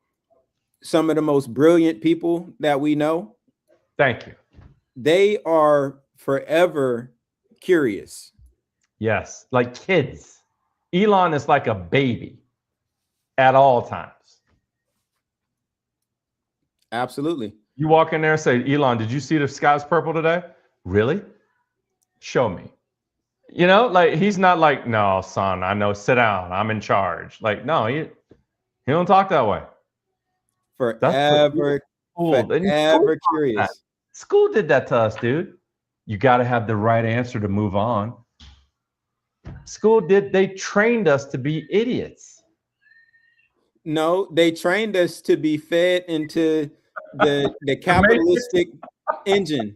some of the most brilliant people that we know, thank you, they are forever curious. Yes, like kids. Elon is like a baby at all times. Absolutely. You walk in there and say, Elon, did you see the sky's purple today? Really? Show me. Like, he's not like, no, son, I know, sit down, I'm in charge. Like, no, he don't talk that way. Forever curious. School did that to us, dude. You got to have the right answer to move on. They trained us to be idiots. No, they trained us to be fed into the capitalistic engine.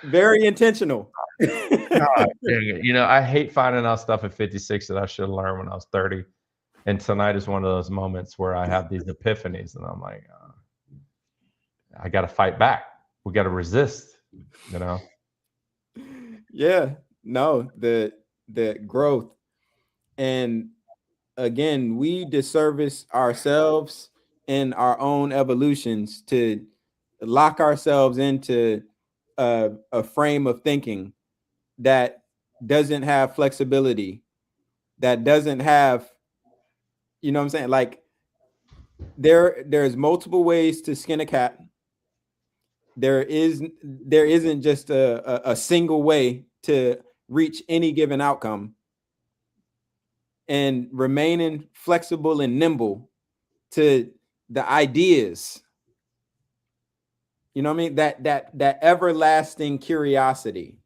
Very intentional. God, dang it. I hate finding out stuff at 56 that I should have learned when I was 30. And tonight is one of those moments where I have these epiphanies and I'm like, I got to fight back. We got to resist, Yeah, no, the growth. And again, we disservice ourselves and our own evolutions to lock ourselves into a frame of thinking that doesn't have flexibility, that doesn't have, what I'm saying? Like, there's multiple ways to skin a cat. There isn't just a single way to reach any given outcome. And remaining flexible and nimble to the ideas. You know what I mean? That everlasting curiosity.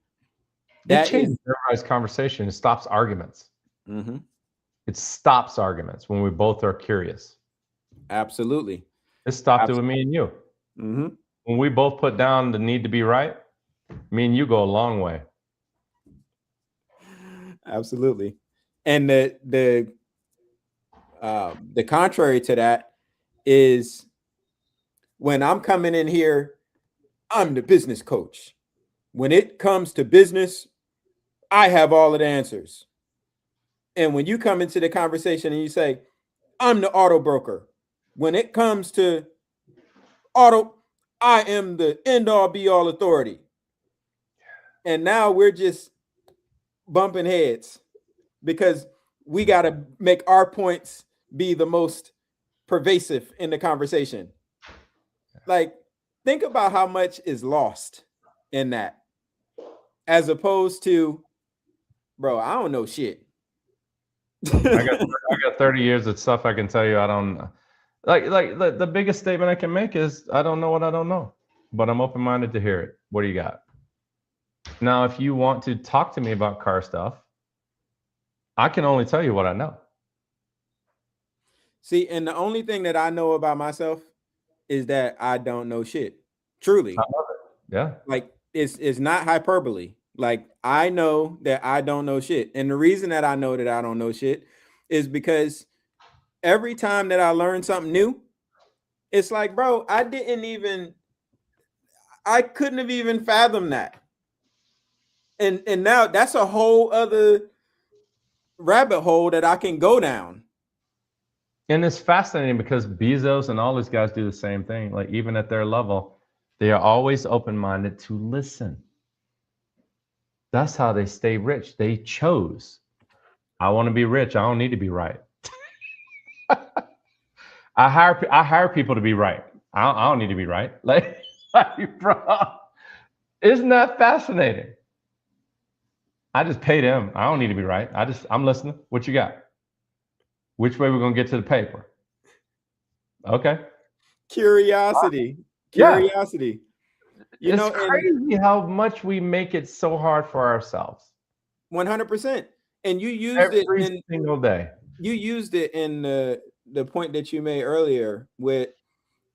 That changes everybody's conversation. It stops arguments. Mm-hmm. It stops arguments when we both are curious. Absolutely. It stopped it with me and you. Mm-hmm. When we both put down the need to be right, me and you go a long way. Absolutely. And the contrary to that is when I'm coming in here, I'm the business coach. When it comes to business, I have all of the answers. And when you come into the conversation and you say, I'm the auto broker. When it comes to auto, I am the end all be all authority. And now we're just bumping heads because we got to make our points be the most pervasive in the conversation. Like, think about how much is lost in that, as opposed to, bro, I don't know shit. I got 30 years of stuff I can tell you I don't like the biggest statement I can make is I don't know what I don't know, but I'm open-minded to hear it. What do you got? Now, if you want to talk to me about car stuff, I can only tell you what I know. See, and the only thing that I know about myself is that I don't know shit. Truly. I love it. Yeah. Like, it's not hyperbole. Like, I know that I don't know shit. And the reason that I know that I don't know shit is because every time that I learn something new, it's like, bro, I couldn't have even fathomed that. And now that's a whole other rabbit hole that I can go down. And it's fascinating because Bezos and all these guys do the same thing. Like even at their level, they are always open-minded to listen. That's how they stay rich. They chose, I want to be rich. I don't need to be right. I hire people to be right. I don't need to be right. Like, bro, isn't that fascinating? I just pay them. I don't need to be right. I'm listening. What you got? Which way we're gonna get to the paper? Okay. Curiosity. Yeah. Curiosity. You It's know, and crazy how much we make it so hard for ourselves 100%. And you used it every in single day. the point that you made earlier with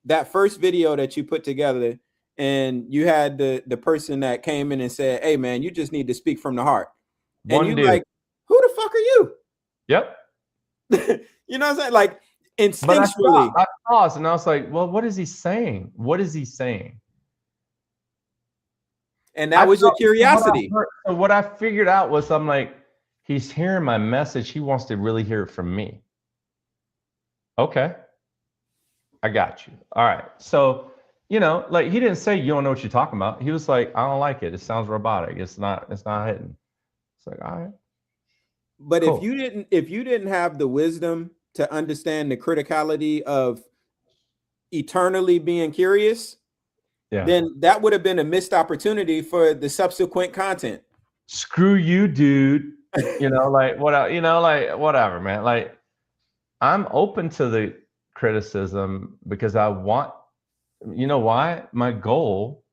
that first video that you put together, and you had the person that came in and said, "Hey man, you just need to speak from the heart." And One you dude. like, who the fuck are you? Yep. You know what I'm saying? Like But instinctually. I paused and I was like, well, what is he saying? What is he saying? And that was your curiosity. What I figured out was I'm like, he's hearing my message. He wants to really hear it from me. Okay. I got you. All right. So, like he didn't say you don't know what you're talking about. He was like, I don't like it. It sounds robotic. It's not hitting. It's like, all right. But Cool. if you didn't have the wisdom to understand the criticality of eternally being curious, then that would have been a missed opportunity for the subsequent content. Screw you, dude. Like whatever, man. Like I'm open to the criticism because I want, why? My goal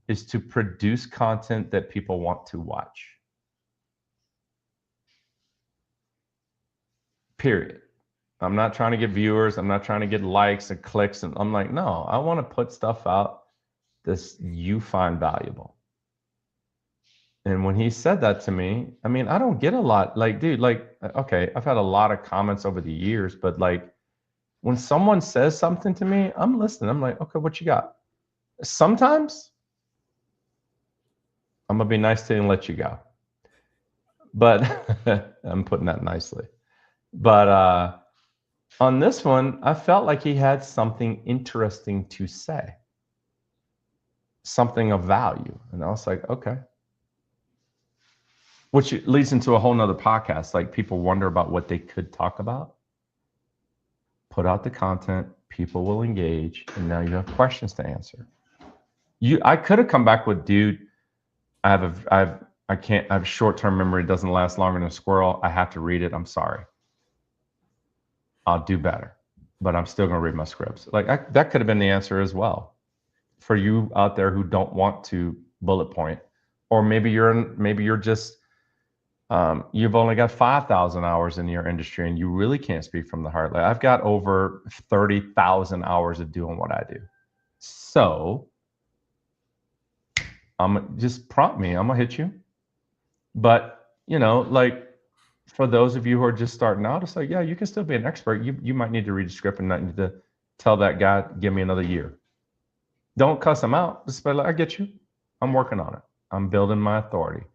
is to produce content that people want to watch. Period. I'm not trying to get viewers. I'm not trying to get likes and clicks. And I'm like, no, I want to put stuff out that you find valuable. And when he said that to me, I mean, I don't get a lot. Like, dude, like, okay, I've had a lot of comments over the years, but like, when someone says something to me, I'm listening. I'm like, okay, what you got? Sometimes I'm gonna be nice to you and let you go. But I'm putting that nicely. But on this one, I felt like he had something interesting to say, something of value. And I was like, okay. Which leads into a whole nother podcast. Like people wonder about what they could talk about. Put out the content, people will engage, and now you have questions to answer. I could have come back with, dude, I have short-term memory, it doesn't last longer than a squirrel. I have to read it. I'm sorry. I'll do better, but I'm still gonna read my scripts. Like that could have been the answer as well. For you out there who don't want to bullet point, or maybe you're just you've only got 5,000 hours in your industry and you really can't speak from the heart. Like I've got over 30,000 hours of doing what I do. So just prompt me, I'm gonna hit you. But like for those of you who are just starting out, it's like, yeah, you can still be an expert. You might need to read a script and not need to tell that guy, give me another year. Don't cuss him out. Just be like, I get you. I'm working on it. I'm building my authority.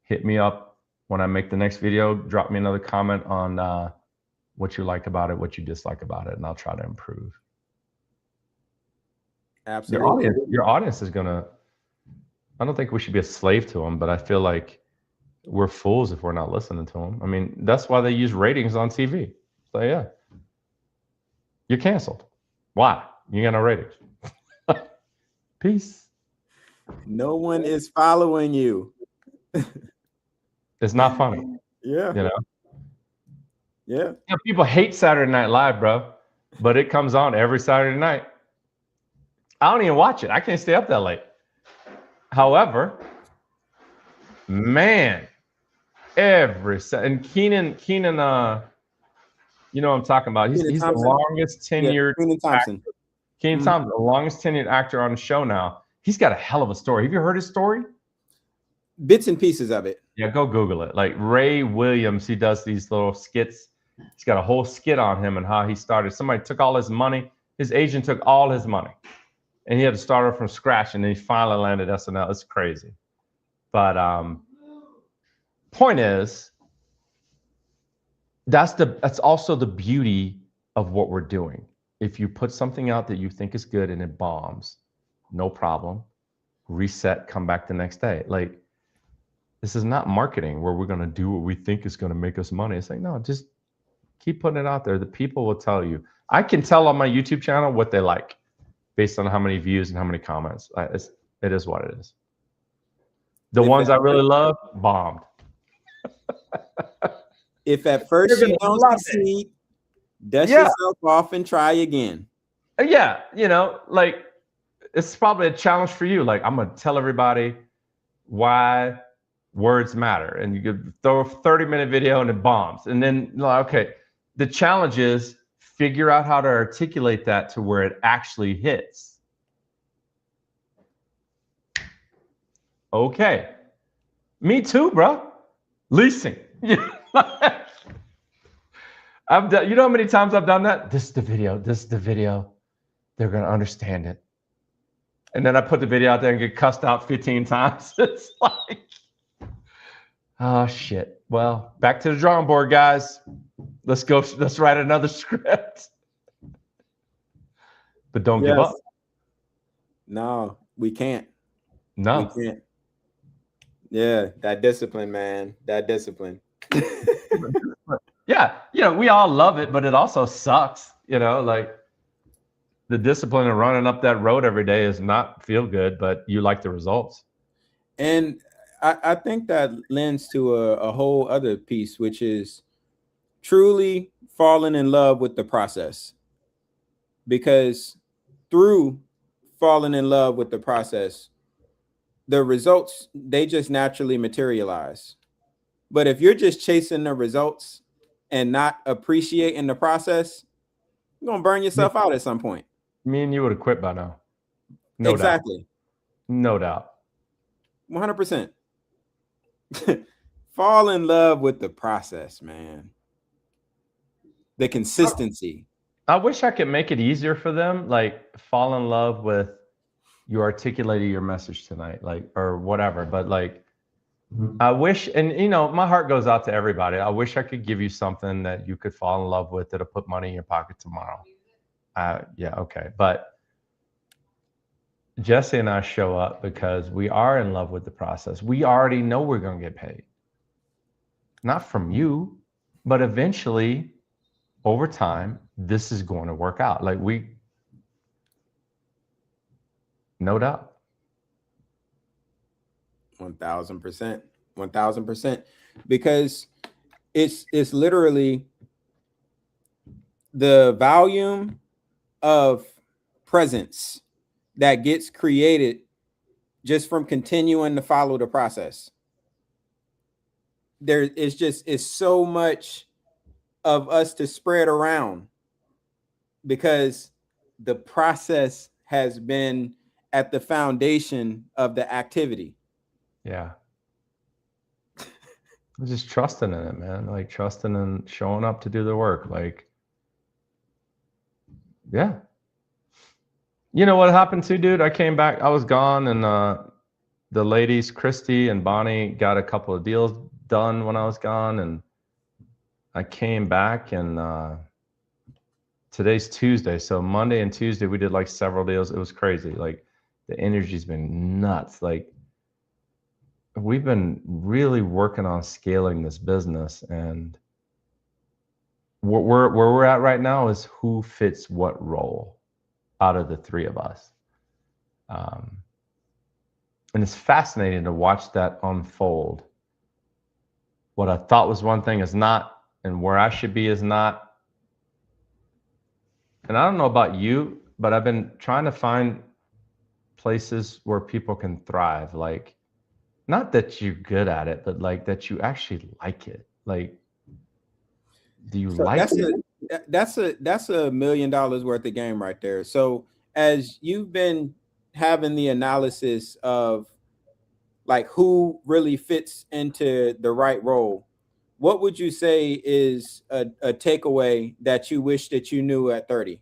Hit me up when I make the next video. Drop me another comment on what you like about it, what you dislike about it, and I'll try to improve. Absolutely. Your audience is gonna. I don't think we should be a slave to them, but I feel like we're fools if we're not listening to them. I mean, that's why they use ratings on TV. So yeah, you're canceled. Why? You got no ratings. Peace. No one is following you. It's not funny. Yeah. Yeah. People hate Saturday Night Live, bro, but it comes on every Saturday night. I don't even watch it. I can't stay up that late. However, man, and Keenan, you know what I'm talking about. He's the longest tenured Thompson. Keenan Thompson, the longest tenured actor on the show now. He's got a hell of a story. Have you heard his story? Bits and pieces of it. Yeah, go Google it. Like Ray Williams, he does these little skits. He's got a whole skit on him and how he started. Somebody took all his money. His agent took all his money. And he had to start over from scratch, and then he finally landed SNL. It's crazy. But point is, that's also the beauty of what we're doing. If you put something out that you think is good and it bombs, no problem. Reset, come back the next day. Like, this is not marketing where we're going to do what we think is going to make us money. It's like, no, just keep putting it out there. The people will tell you. I can tell on my YouTube channel what they like based on how many views and how many comments. It is what it is. The ones I really love bombed. If at first you don't succeed, dust yourself off and try again. Yeah, you know, like, it's probably a challenge for you. Like, I'm gonna tell everybody why words matter, and you could throw a 30-minute video and it bombs, and then like, okay, the challenge is figure out how to articulate that to where it actually hits. Okay, me too, bro. Leasing. I've done, you know how many times I've done that? This is the video. This is the video. They're gonna understand it. And then I put the video out there and get cussed out 15 times. It's like, oh shit. Well, back to the drawing board, guys. Let's go. Let's write another script. But don't give up. No, we can't. No. We can't. Yeah, that discipline, man. That discipline. Yeah, you know, we all love it, but it also sucks. You know, like, the discipline of running up that road every day is not feel good, but you like the results. And I think that lends to a whole other piece, which is truly falling in love with the process. Because through falling in love with the process, the results, they just naturally materialize. But if you're just chasing the results and not appreciating the process, you're going to burn yourself out at some point. Me and you would have quit by now. No exactly. doubt. No doubt. 100%. Fall in love with the process, man. The consistency. I wish I could make it easier for them. Like, fall in love with you articulated your message tonight, like, or whatever. But like, I wish, and you know, my heart goes out to everybody. I wish I could give you something that you could fall in love with that'll put money in your pocket tomorrow. Yeah, okay. But Jesse and I show up because we are in love with the process. We already know we're going to get paid. Not from you, but eventually, over time, this is going to work out. Like, no doubt. 1000%. 1000%. Because it's literally the volume of presence that gets created just from continuing to follow the process. There is just, it's so much of us to spread around because the process has been at the foundation of the activity. Yeah. Just trusting in it, man. Like, trusting and showing up to do the work. Like, yeah. You know what happened to, dude? I came back. I was gone, and the ladies, Christy and Bonnie, got a couple of deals done when I was gone, and I came back, and today's Tuesday, so Monday and Tuesday we did like several deals. It was crazy. Like, the energy's been nuts. Like, we've been really working on scaling this business, and where we're at right now is who fits what role out of the three of us. And it's fascinating to watch that unfold. What I thought was one thing is not, and where I should be is not. And I don't know about you, but I've been trying to find places where people can thrive. Like, not that you're good at it, but like that you actually like it. Like, do you like it? That's a $1 million worth of game right there. So as you've been having the analysis of like who really fits into the right role, what would you say is a takeaway that you wish that you knew at 30?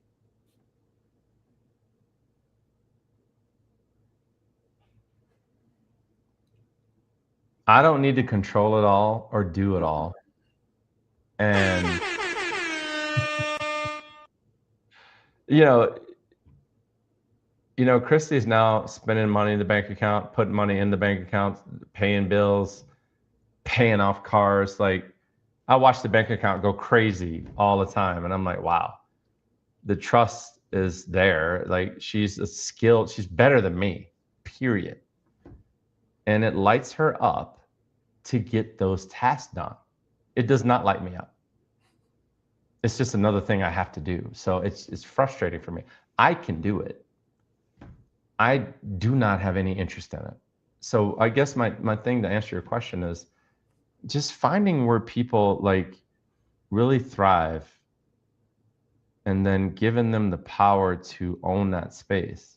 I don't need to control it all or do it all. And Christy's now spending money in the bank account, putting money in the bank account, paying bills, paying off cars. Like, I watch the bank account go crazy all the time. And I'm like, wow, the trust is there. Like, she's better than me, period. And it lights her up to get those tasks done. It does not light me up. It's just another thing I have to do. So it's frustrating for me. I can do it. I do not have any interest in it. So I guess my thing to answer your question is just finding where people like really thrive and then giving them the power to own that space.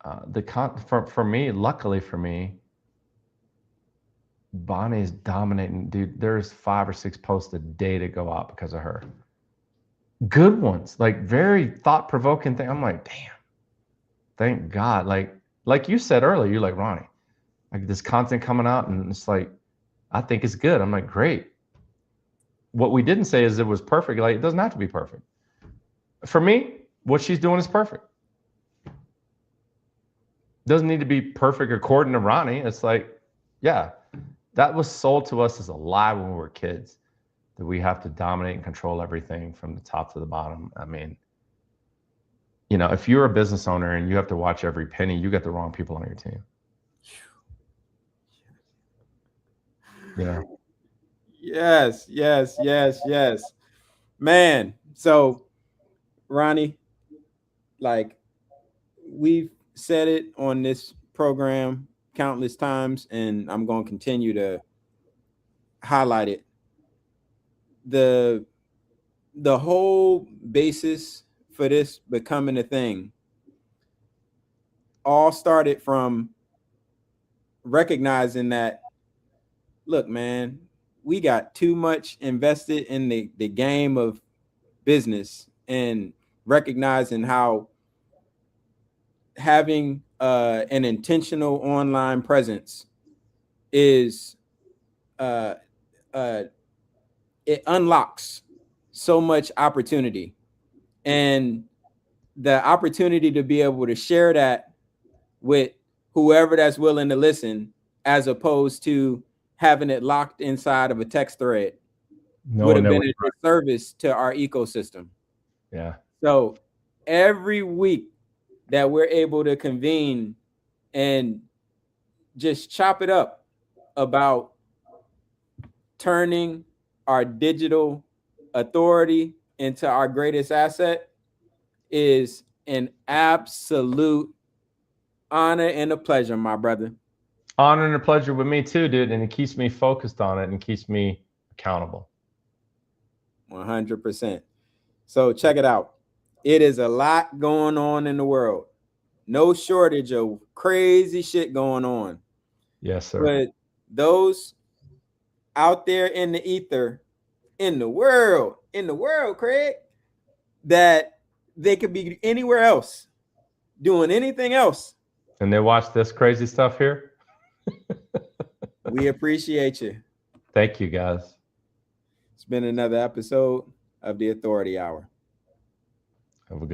For me, luckily for me, Bonnie's dominating, dude. There's 5 or 6 posts a day to go out because of her. Good ones, like very thought-provoking thing. I'm like, damn, thank God. Like you said earlier, you're like, Ronnie, like this content coming out and it's like, I think it's good. I'm like, great. What we didn't say is it was perfect. Like, it doesn't have to be perfect. For me, what she's doing is perfect. Doesn't need to be perfect according to Ronnie. It's like, yeah, that was sold to us as a lie when we were kids, that we have to dominate and control everything from the top to the bottom. I mean, if you're a business owner and you have to watch every penny, you got the wrong people on your team. Yes. Man, so Ronnie, like, we've said it on this program countless times, and I'm going to continue to highlight it. The whole basis for this becoming a thing all started from recognizing that, look, man, we got too much invested in the game of business, and recognizing how having an intentional online presence is it unlocks so much opportunity, and the opportunity to be able to share that with whoever that's willing to listen, as opposed to having it locked inside of a text thread, would have been a disservice to our ecosystem. Yeah. So every week that we're able to convene and just chop it up about turning our digital authority into our greatest asset is an absolute honor and a pleasure, my brother. Honor and a pleasure with me too, dude. And it keeps me focused on it and keeps me accountable. 100%. So check it out. It is a lot going on in the world. No shortage of crazy shit going on. Yes, sir. But those out there in the ether, in the world, Craig, that they could be anywhere else, doing anything else, and they watch this crazy stuff here. We appreciate you. Thank you, guys. It's been another episode of the Authority Hour. Have a good